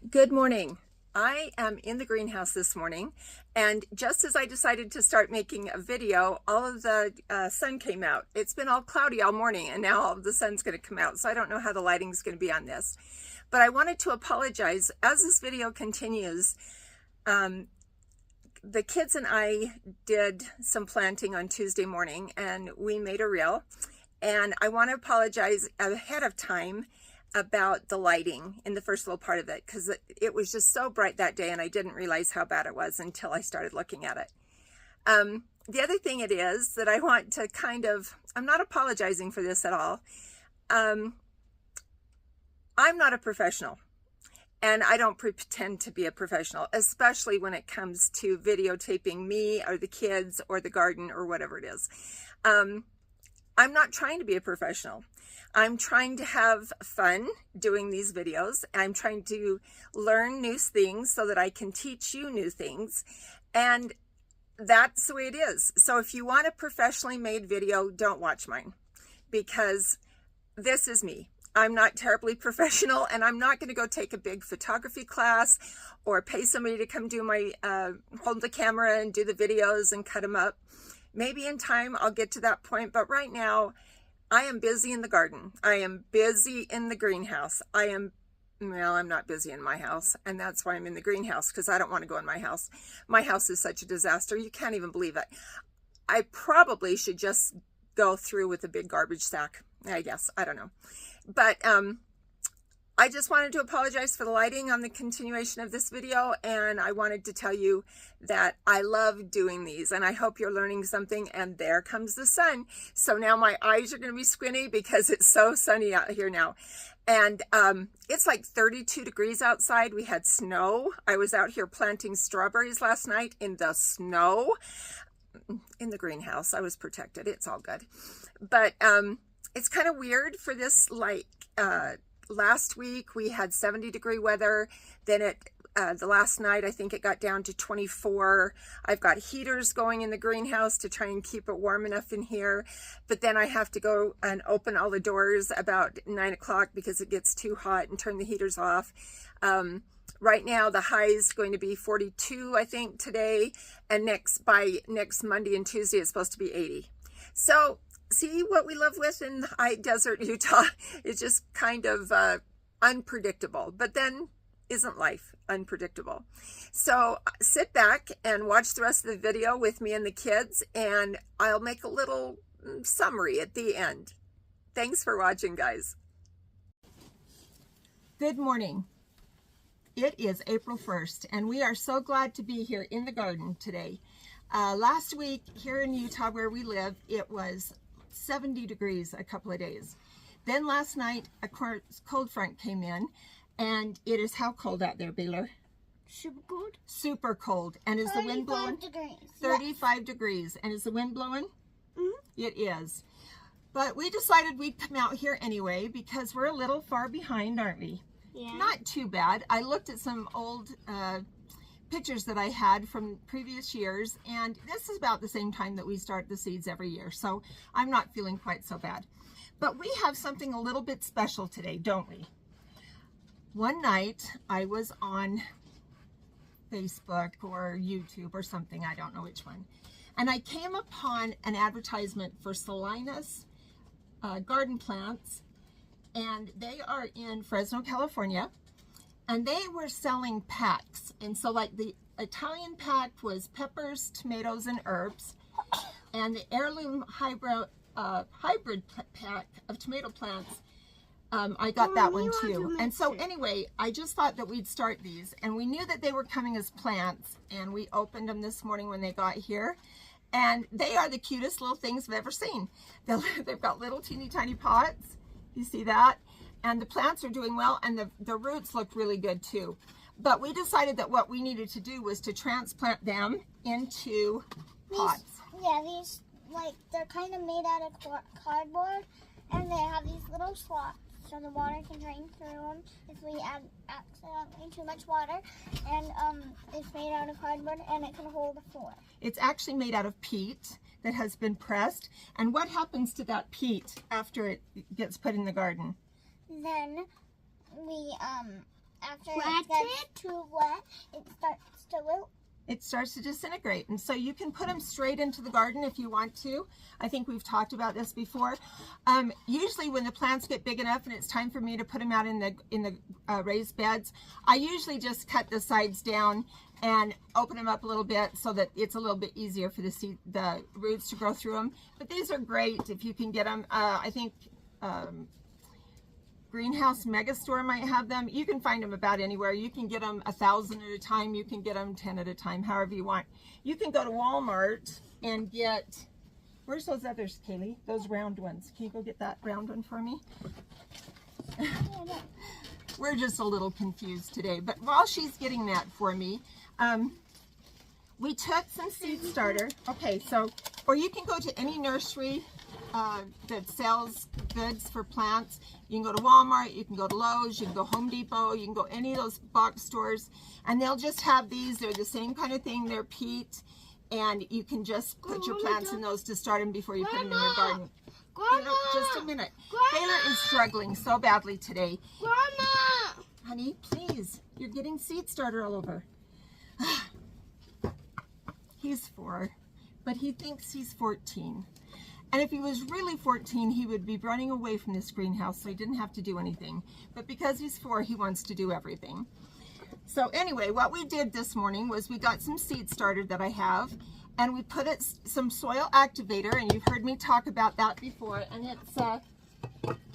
Good morning. I am in the greenhouse this morning, and just as I decided to start making a video, all of the sun came out. It's been all cloudy all morning, and now all of the sun's going to come out, so I don't know how the lighting's going to be on this. But I wanted to apologize. As this video continues, the kids and I did some planting on Tuesday morning, and we made a reel. And I want to apologize ahead of time about the lighting in the first little part of it, because it was just so bright that day and I didn't realize how bad it was until I started looking at it. The other thing it is that I want to I'm not apologizing for this at all. I'm not a professional, and I don't pretend to be a professional, especially when it comes to videotaping me or the kids or the garden or whatever it is. I'm not trying to be a professional. I'm trying to have fun doing these videos. I'm trying to learn new things so that I can teach you new things. And that's the way it is. So if you want a professionally made video, don't watch mine, because this is me. I'm not terribly professional, and I'm not going to go take a big photography class or pay somebody to come do my, hold the camera and do the videos and cut them up. Maybe in time I'll get to that point, but right now I am busy in the garden. I am busy in the greenhouse. I'm not busy in my house, and that's why I'm in the greenhouse, because I don't want to go in my house. My house is such a disaster. You can't even believe it. I probably should just go through with a big garbage sack, I guess. I don't know. But I just wanted to apologize for the lighting on the continuation of this video, and I wanted to tell you that I love doing these, and I hope you're learning something. And there comes the sun. So now my eyes are going to be squinty because it's so sunny out here now. And it's like 32 degrees outside. We had snow. I was out here planting strawberries last night in the snow. In the greenhouse. I was protected. It's all good. But it's kind of weird for this, like, last week we had 70-degree weather. Then the last night I think it got down to 24. I've got heaters going in the greenhouse to try and keep it warm enough in here, but then I have to go and open all the doors about 9 o'clock because it gets too hot, and turn the heaters off. Right now the high is going to be 42, I think, today, and by next Monday and Tuesday it's supposed to be 80. So see what we live with in the high desert Utah is just kind of unpredictable. But then, isn't life unpredictable? So sit back and watch the rest of the video with me and the kids, and I'll make a little summary at the end. Thanks for watching, guys. Good morning. It is April 1st, and we are so glad to be here in the garden today. Last week here in Utah where we live, it was 70 degrees a couple of days. Then last night a cold front came in, and it is how cold out there, Baylor? Super cold. Super cold. And is the wind blowing? 35 degrees. And is the wind blowing? It is. But we decided we'd come out here anyway because we're a little far behind, aren't we? Yeah. Not too bad. I looked at some old pictures that I had from previous years, and this is about the same time that we start the seeds every year, so I'm not feeling quite so bad. But we have something a little bit special today, don't we? One night I was on Facebook or YouTube or something, I don't know which one, and I came upon an advertisement for Solinus garden plants, and they are in Fresno, California. And they were selling packs. And so like the Italian pack was peppers, tomatoes, and herbs. And the heirloom hybrid pack of tomato plants, I got that one too. And so anyway, I just thought that we'd start these. And we knew that they were coming as plants. And we opened them this morning when they got here. And they are the cutest little things I've ever seen. They've got little teeny tiny pots. You see that? And the plants are doing well, and the roots look really good too. But we decided that what we needed to do was to transplant them into pots. These, like, they're kind of made out of cardboard, and they have these little slots so the water can drain through them if we add accidentally too much water. And it's made out of cardboard, and it can hold a floor. It's actually made out of peat that has been pressed. And what happens to that peat after it gets put in the garden? Then we after it gets too wet, it starts to wilt. It starts to disintegrate. And so you can put them straight into the garden if you want to. I think we've talked about this before. Usually when the plants get big enough and it's time for me to put them out in the raised beds, I usually just cut the sides down and open them up a little bit so that it's a little bit easier for the roots to grow through them. But these are great if you can get them. I think Greenhouse Megastore might have them. You can find them about anywhere. You can get them 1,000 at a time. You can get them 10 at a time, however you want. You can go to Walmart and get, where's those others, Kaylee? Those round ones. Can you go get that round one for me? We're just a little confused today, but while she's getting that for me, we took some seed starter. Okay, so, or you can go to any nursery that sells goods for plants. You can go to Walmart, you can go to Lowe's, you can go Home Depot, you can go any of those box stores, and they'll just have these. They're the same kind of thing. They're peat, and you can just put your plants in those to start them before you put them in your garden. Grandma, just a minute. Taylor is struggling so badly today. Grandma! Honey, please. You're getting seed starter all over. He's 4, but he thinks he's 14. And if he was really 14, he would be running away from this greenhouse, so he didn't have to do anything. But because he's 4, he wants to do everything. So anyway, what we did this morning was we got some seed starter that I have, and we put some soil activator, and you've heard me talk about that before, and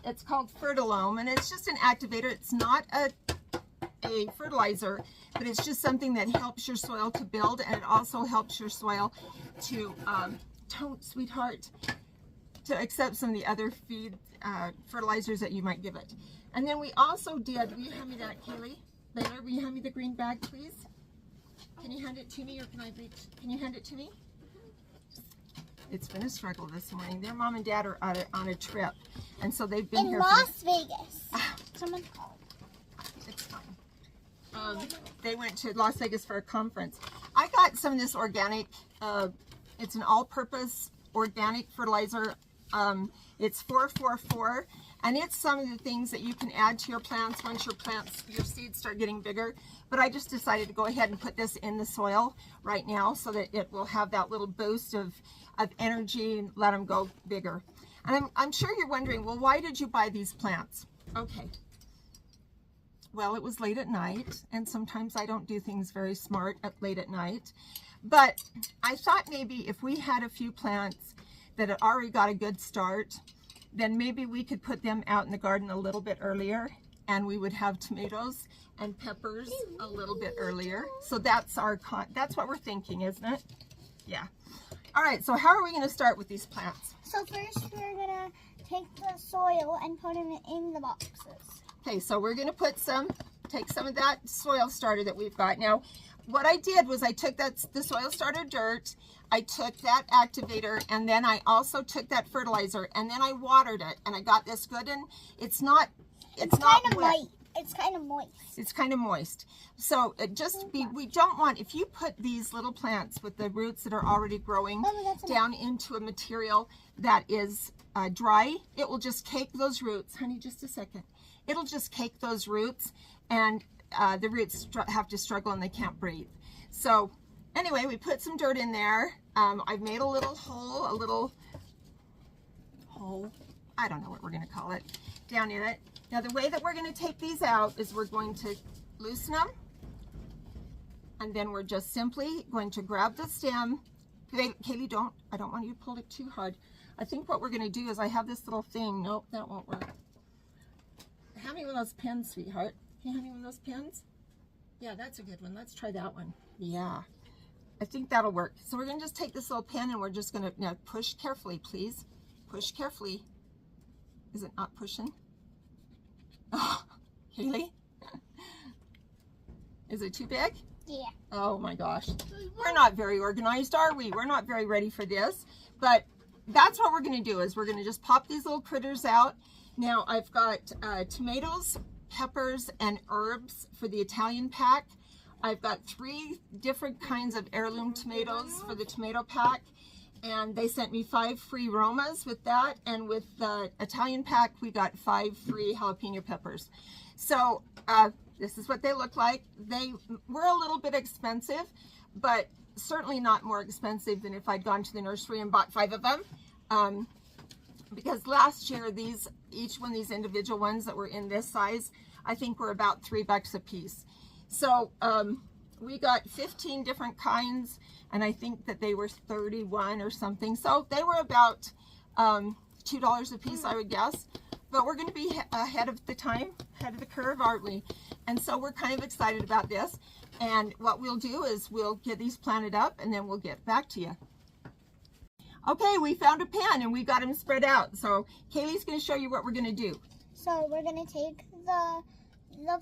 it's called Fertilome, and it's just an activator. It's not a fertilizer, but it's just something that helps your soil to build, and it also helps your soil to, don't, sweetheart, to accept some of the other fertilizers that you might give it. And then we also did, will you hand me that, Kaylee? Layla, will you hand me the green bag, please? Can you hand it to me, or can I reach? Can you hand it to me? It's been a struggle this morning. Their mom and dad are on a trip, and so they've been in here Las Vegas. Someone called. It's fine. They went to Las Vegas for a conference. I got some of this organic, it's an all-purpose organic fertilizer. It's 444, and it's some of the things that you can add to your plants once your seeds start getting bigger. But I just decided to go ahead and put this in the soil right now so that it will have that little boost of energy and let them go bigger. And I'm sure you're wondering, well, why did you buy these plants? Okay. Well, it was late at night, and sometimes I don't do things very smart late at night. But I thought maybe if we had a few plants that had already got a good start, then maybe we could put them out in the garden a little bit earlier, and we would have tomatoes and peppers a little bit earlier. So that's what we're thinking, isn't it? Yeah. All right, so how are we going to start with these plants? So first we're going to take the soil and put them in the boxes. Okay, so we're going to take some of that soil starter that we've got. Now, what I did was I took the soil starter dirt, I took that activator, and then I also took that fertilizer, and then I watered it, and I got this good, and it's not wet. It's kind of moist. It's kind of moist. So we don't want, if you put these little plants with the roots that are already growing down into a material that is dry, it will just cake those roots. Honey, just a second. It'll just cake those roots, and the roots have to struggle and they can't breathe. So anyway, we put some dirt in there. I've made a little hole, I don't know what we're going to call it, down in it. Now the way that we're going to take these out is we're going to loosen them, and then we're just simply going to grab the stem. Kaylee, I don't want you to pull it too hard. I think what we're going to do is I have this little thing. Nope, that won't work. Hand me one of those pens, sweetheart. Can you hand me one of those pens? Yeah, that's a good one. Let's try that one. Yeah, I think that'll work. So we're going to just take this little pen, and we're just going to, now push carefully, please. Push carefully. Is it not pushing? Oh, Haley? Is it too big? Yeah. Oh my gosh. We're not very organized, are we? We're not very ready for this. But that's what we're going to do, is we're going to just pop these little critters out. Now I've got tomatoes, peppers, and herbs for the Italian pack. I've got 3 different kinds of heirloom tomatoes for the tomato pack. And they sent me 5 free Romas with that. And with the Italian pack, we got 5 free jalapeno peppers. So This is what they look like. They were a little bit expensive, but certainly not more expensive than if I'd gone to the nursery and bought 5 of them. Because last year, each one of these individual ones that were in this size, I think were about $3 a piece. So we got 15 different kinds, and I think that they were 31 or something. So they were about $2 a piece, I would guess. But we're going to be ahead of the curve, aren't we? And so we're kind of excited about this. And what we'll do is we'll get these planted up, and then we'll get back to you. Okay, we found a pen, and we got them spread out. So Kaylee's going to show you what we're going to do. So we're going to take the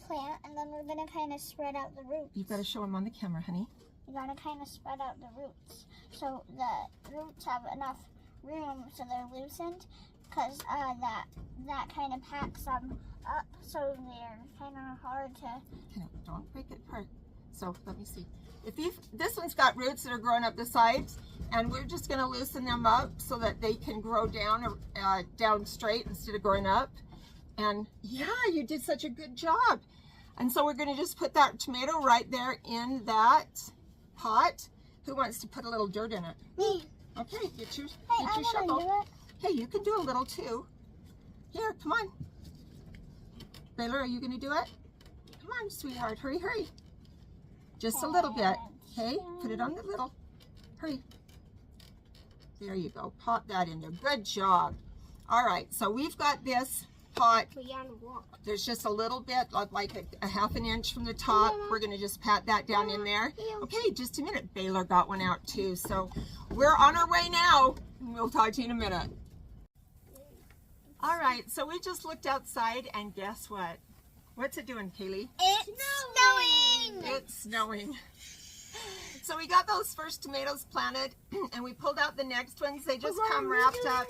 plant, and then we're going to kind of spread out the roots. You've got to show them on the camera, honey. You got to kind of spread out the roots, so the roots have enough room so they're loosened, because that kind of packs them up, so they're kind of hard to... Don't break it apart. So let me see. This one's got roots that are growing up the sides, and we're just going to loosen them up so that they can grow down straight instead of growing up. And yeah, you did such a good job. And so we're going to just put that tomato right there in that pot. Who wants to put a little dirt in it? Me. Okay, get your I shovel. Do it. Hey, you can do a little too. Here, come on. Baylor, are you going to do it? Come on, sweetheart. Hurry, hurry. Just a little bit. Okay, put it on the little. Hurry. There you go. Pop that in there. Good job. All right, so we've got this pot. There's just a little bit, like a half an inch from the top. We're going to just pat that down in there. Okay, just a minute. Baylor got one out too. So we're on our way now. We'll talk to you in a minute. All right, so we just looked outside, and guess what? What's it doing, Kaylee? It's snowing! It's snowing. So we got those first tomatoes planted, and we pulled out the next ones. They just come wrapped up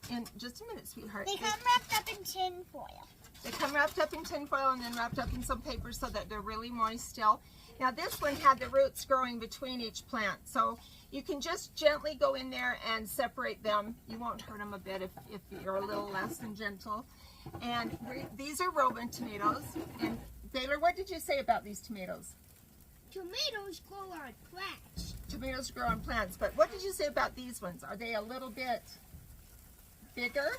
in, just a minute, sweetheart. They come wrapped up in tin foil. They come wrapped up in tin foil and then wrapped up in some paper so that they're really moist still. Now this one had the roots growing between each plant, so you can just gently go in there and separate them. You won't hurt them a bit if you're a little less than gentle. And these are Roman tomatoes. And Baylor, what did you say about these tomatoes? Tomatoes grow on plants. Tomatoes grow on plants, but what did you say about these ones? Are they a little bit bigger?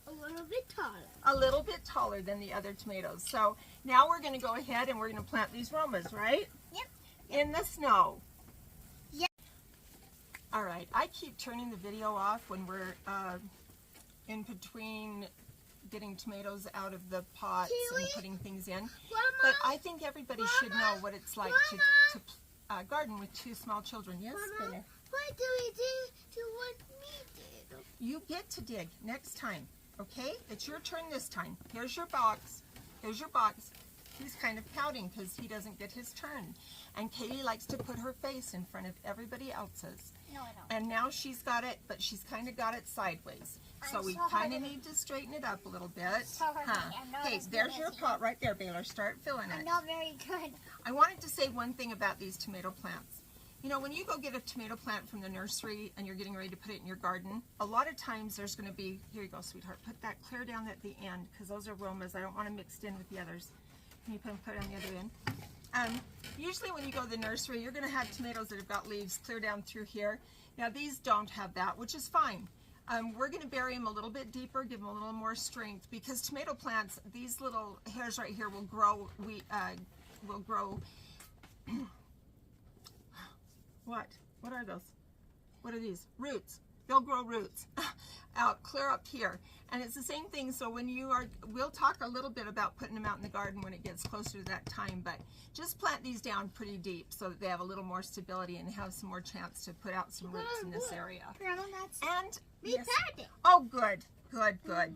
A little bit taller. A little bit taller than the other tomatoes. So now we're going to go ahead and we're going to plant these Romas, right? Yep. In the snow. Yep. All right, I keep turning the video off when we're in between getting tomatoes out of the pots and putting things in. Grandma, but I think everybody should know what it's like to garden with 2 small children. Yes, Baylor? What do we do to what we did? You get to dig next time, okay? It's your turn this time. Here's your box. Here's your box. He's kind of pouting because he doesn't get his turn. And Katie likes to put her face in front of everybody else's. No, I don't. And now she's got it, but she's kind of got it sideways. So we kind of need to straighten it up a little bit. Okay, there's your pot right there, Baylor. Start filling it. I'm not very good. I wanted to say one thing about these tomato plants. You know, when you go get a tomato plant from the nursery and you're getting ready to put it in your garden, a lot of times there's going to be, here you go, sweetheart, put that clear down at the end because those are Romas. I don't want them mixed in with the others. Can you put them clear on the other end? Usually when you go to the nursery, you're going to have tomatoes that have got leaves clear down through here. Now these don't have that, which is fine. We're going to bury them a little bit deeper, give them a little more strength, because tomato plants, these little hairs right here will grow. What are those? What are these? Roots. They'll grow roots out clear up here. And it's the same thing. So when you are, we'll talk a little bit about putting them out in the garden when it gets closer to that time, but just plant these down pretty deep so that they have a little more stability and have some more chance to put out some roots in this area. Grandma, that's And we planted it. Oh, good,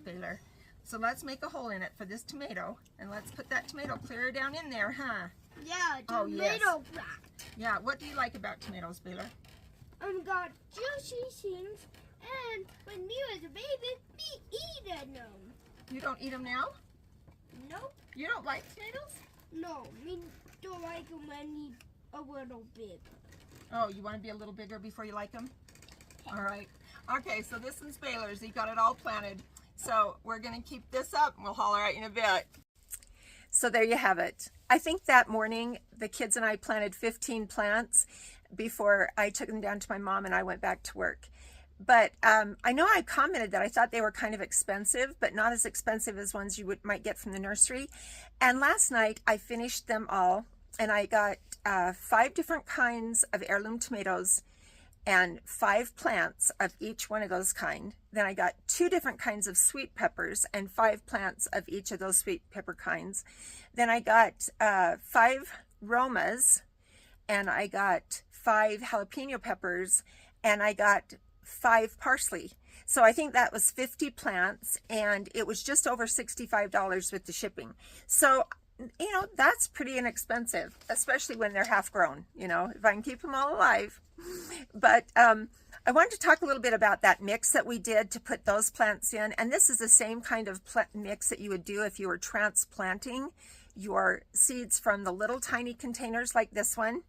Baylor. So let's make a hole in it for this tomato, and let's put that tomato clear down in there, huh? Yeah, Oh, yes. tomato plant. Yeah, what do you like about tomatoes, Baylor? Got juicy things, and when me was a baby, me eated them. You don't eat them now? Nope. You don't like tomatoes? No, me don't like them any a little big. Oh, you want to be a little bigger before you like them? All right. Okay, so this one's Baylor's. He got it all planted. So we're going to keep this up, and we'll holler at you in a bit. So there you have it. I think that morning the kids and I planted 15 plants before I took them down to my mom and I went back to work. But I know I commented that I thought they were kind of expensive, but not as expensive as ones you might get from the nursery. And last night I finished them all, and I got 5 different kinds of heirloom tomatoes and 5 plants of each one of those kind. Then I got 2 different kinds of sweet peppers and 5 plants of each of those sweet pepper kinds. Then I got 5 Romas, and I got 5 jalapeno peppers, and I got 5 parsley. So I think that was 50 plants, and it was just over $65 with the shipping. So, you know, that's pretty inexpensive, especially when they're half grown, you know, if I can keep them all alive. But I wanted to talk a little bit about that mix that we did to put those plants in. And this is the same kind of mix that you would do if you were transplanting your seeds from the little tiny containers like this one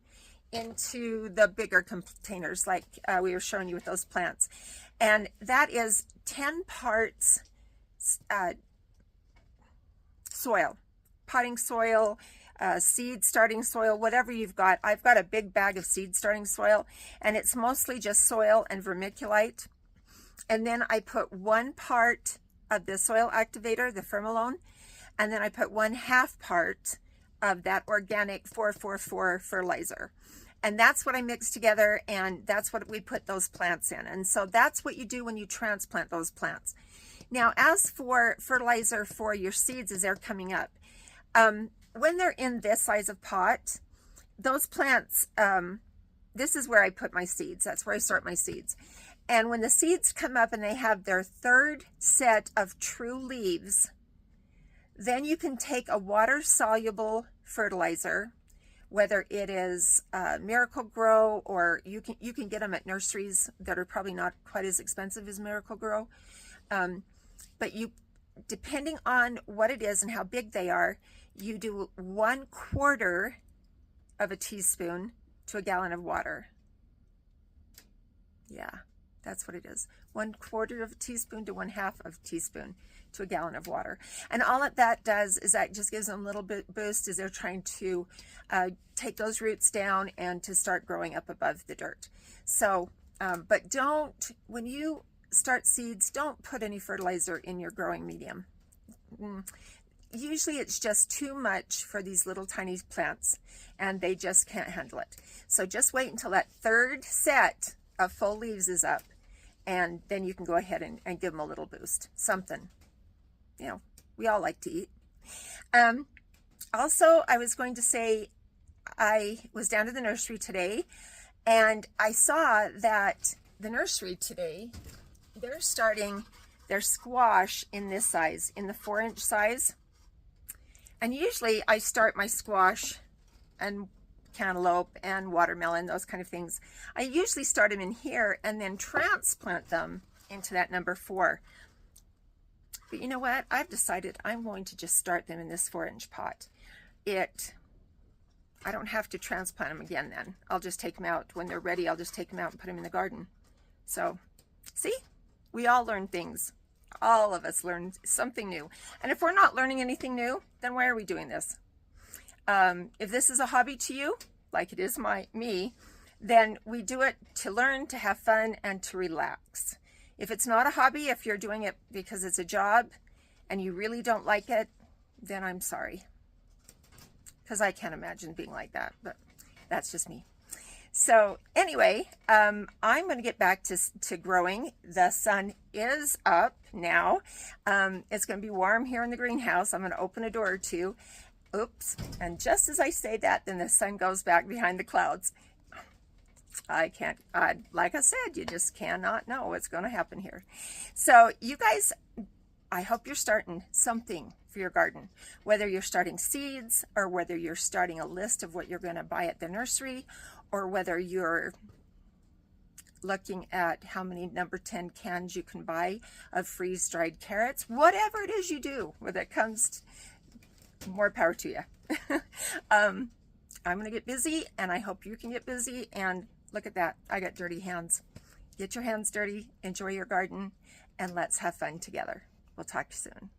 into the bigger containers like we were showing you with those plants. And that is 10 parts soil, potting soil, seed starting soil, whatever you've got. I've got a big bag of seed starting soil, and it's mostly just soil and vermiculite. And then I put 1 part of the soil activator, the Fermalone, and then I put 1/2 part of that organic 444 fertilizer. And that's what I mixed together, and that's what we put those plants in. And so that's what you do when you transplant those plants. Now, as for fertilizer for your seeds as they're coming up, when they're in this size of pot, those plants, this is where I put my seeds. That's where I sort my seeds. And when the seeds come up and they have their 3rd set of true leaves, then you can take a water-soluble fertilizer, whether it is Miracle-Gro, or you can get them at nurseries that are probably not quite as expensive as Miracle-Gro. But you, depending on what it is and how big they are, you do 1/4 of a teaspoon to a gallon of water. Yeah, that's what it is. 1/4 of a teaspoon to 1/2 of a teaspoon to a gallon of water. And all that does is that just gives them a little bit boost as they're trying to take those roots down and to start growing up above the dirt. So, but don't, when you start seeds, don't put any fertilizer in your growing medium. Usually it's just too much for these little tiny plants, and they just can't handle it. So just wait until that 3rd set of full leaves is up, and then you can go ahead and give them a little boost, something. You know, we all like to eat. Also, I was going to say, I was down to the nursery today, and I saw that the nursery today, they're starting their squash in this size, in the 4-inch size. And usually I start my squash and cantaloupe and watermelon, those kind of things. I usually start them in here and then transplant them into that number 4. But you know what? I've decided I'm going to just start them in this 4-inch pot. I don't have to transplant them again then. I'll just take them out. When they're ready, I'll just take them out and put them in the garden. So, see? We all learn things. All of us learn something new. And if we're not learning anything new, then why are we doing this? If this is a hobby to you, like it is me, then we do it to learn, to have fun, and to relax. If it's not a hobby, if you're doing it because it's a job and you really don't like it, then I'm sorry. Because I can't imagine being like that, but that's just me. So anyway, I'm going to get back to growing. The sun is up now. It's going to be warm here in the greenhouse. I'm going to open a door or two. Oops. And just as I say that, then the sun goes back behind the clouds. Like I said, you just cannot know what's going to happen here. So you guys, I hope you're starting something for your garden, whether you're starting seeds or whether you're starting a list of what you're going to buy at the nursery, or whether you're looking at how many number 10 cans you can buy of freeze-dried carrots. Whatever it is you do, whether it comes to, more power to you. I'm going to get busy, and I hope you can get busy. And look at that. I got dirty hands. Get your hands dirty, enjoy your garden, and let's have fun together. We'll talk to you soon.